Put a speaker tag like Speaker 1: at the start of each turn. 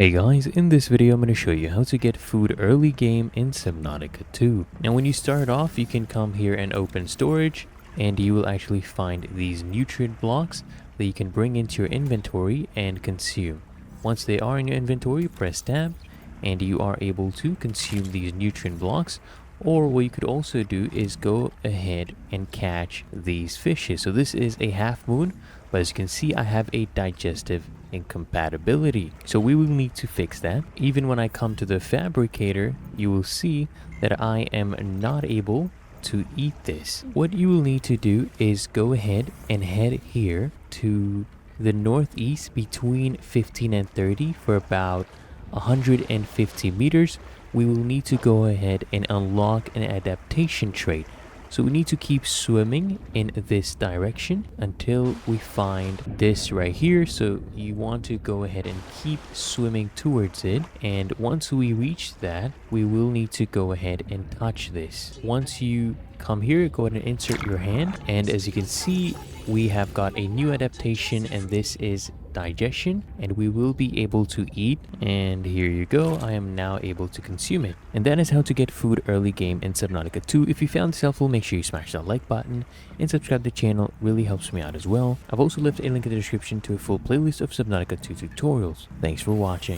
Speaker 1: Hey guys, in this video I'm going to show you how to get food early game in Subnautica 2. Now when you start off, you can come here and open storage, and you will actually find these nutrient blocks that you can bring into your inventory and consume. Once they are in your inventory, press tab and you are able to consume these nutrient blocks. Or what you could also do is go ahead and catch these fishes. So this is a half moon, but as you can see, I have a digestive incompatibility. So we will need to fix that. Even when I come to the fabricator, you will see that I am not able to eat this. What you will need to do is go ahead and head here to the northeast between 15 and 30 for about 150 meters. We will need to go ahead and unlock an adaptation trait. So we need to keep swimming in this direction until we find this right here. So you want to go ahead and keep swimming towards it. And once we reach that, we will need to go ahead and touch this. Once you come here, go ahead and insert your hand. And as you can see, we have got a new adaptation, and this is digestion, and we will be able to eat. And here you go, I am now able to consume it. And that is how to get food early game in Subnautica 2. If you found this helpful, make sure you smash that like button and subscribe to the channel. It really helps me out as well. I've also left a link in the description to a full playlist of Subnautica 2 tutorials. Thanks for watching.